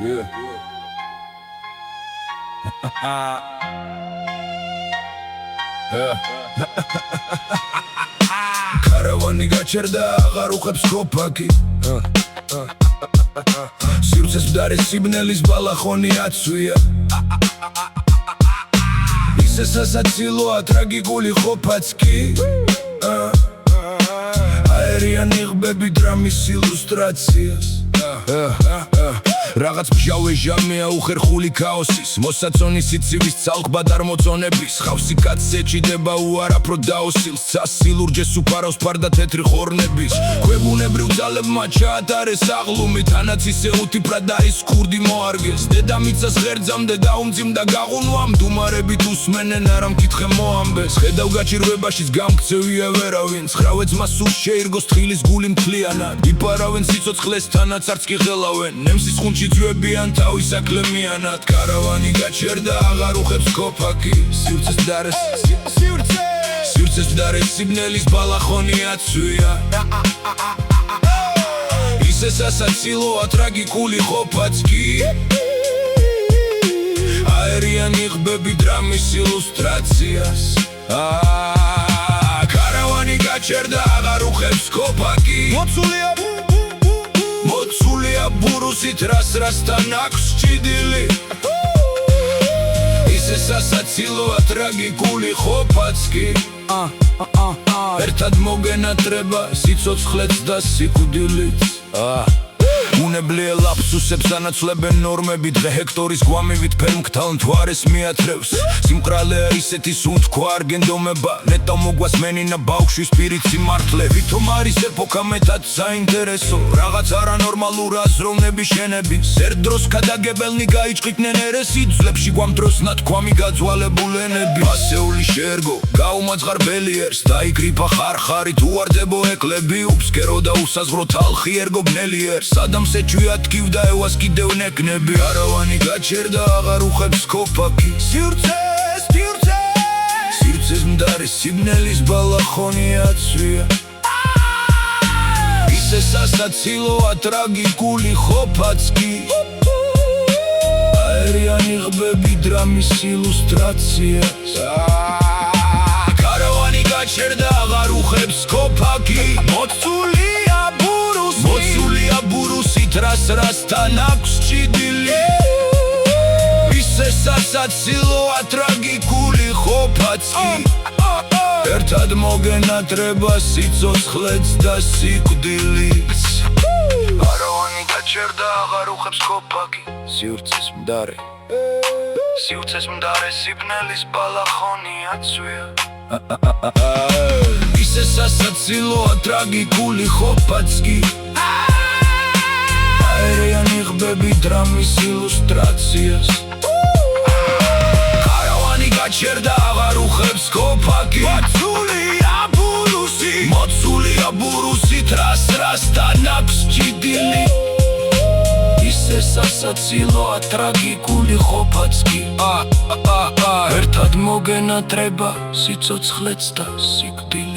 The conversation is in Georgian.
Yeah. Karavani gaçerda ağar uqebs kopaki Sirces mdare sibnelis balახონი აცვია ისე სასაცილოა ტრაგიკული ყოფაც კი აერიან იღბები დრამის ილუსტრაციას რაღაც მჟავე ჟამია უხერხული ქაოსის მოსაწონი სიცივის ცალკბად არ მოწონების ხავსი კაცს ეჭიდება უარაფრო დაოსილს სასილურჯე სუფარავს ფარდა თეთრი ხორნების ქვებუნებრივ ძალებმა ჩაატარეს აღლუმი თანაც ისე უთიფრად არის ქურდი მოარგეს დედამიწას ღერძამდე დაუმძიმდა გაღუნვა მდუმარებით უსმენენ არა მკითხე მოამბეს ხედავ გაჭირვებაშიც გამქცევია ვერავინ ცხრავე ძმა სულ შეირგოს თხილის გული მთლიანად იპარავენ სიცოცხლეს თანაც არც კი ღელავენ ნემსის ხუნჩი ძვებიან თავის აკლემიანად Karavani გაჩერდა აღარ უხებს kopaki სივრცეს მდარე სიბნელის ბალახონი აცვია ისე სასაცილოა ტრაგიკული ყოფაც კი აერიან იღბები დრამის ილუსტრაციას Karavani გაჩერდა აღარ უხებს kopaki მოცულია ბურუსით რასთან აქვს ჭიდილი ისე სასაცილოა ტრაგიკული ყოფაც კი ერთად მოგენატრება სიცოცხლეც და სიკვდილიც უნებლიე ლაფსუსებს ანაცვლებენ ნორმები დღე ჰექტორის გვამივით ფერმკთალ მთვარეს მიათრევს სიმყრალეა ისეთი სუნთქვა არგენდომება ნეტავ მოგვას მენინა ბავშვის პირით სიმართლე ვითომ არის ეპოქა მეტად საინტერესო რაღაც არანორმალურ აზროვნების შენების ერთ დროს ქადაგებელნი გაიჭყიდნენ ერესი ძვლებში გვამდროს ნათქვამი გაძვალებულ ენები ასეული შეერგო გაუმაძღარბელიერს დაიკრიფა ხარხარით უარდებო ეკლები უბსკერო და უსაზღრო თალხი ერგო ბნელიერს სეჩვია თქივდა ევას კიდევ ნეკნები Karavani გაჩერდა აღარ უხებს kopaki სივრცეს მდარე სიბნელის ბალახონი აცვია ისე სასაცილოა ტრაგიკული ყოფაც კი აერიან იღბები დრამის ილუსტრაციას Karavani გაჩერდა აღარ უხებს kopaki მოცულია ბურუსით რასთან აქვს ჭიდილი ისე სასაცილოა ტრაგიკული ყოფაც კი ერთად მოგენატრება სიცოცხლეც და სიკვდილიც Karavani გაჩერდა აღარ უხებს kopaki სივრცეს მდარე სიბნელის ბალახონი აცვია ისე სასაცილოა ტრაგიკული ყოფაც კი აერიან იღბები დრამის ილუსტრაციას Karavani გაჩერდა აღარ უხებს kopaki მოცულია ბურუსით რასთან აქვს ჭიდილი ისე სასაცილოა ტრაგიკული ყოფაც კი ერთად მოგენატრება სიცოცხლეც და სიკვდილი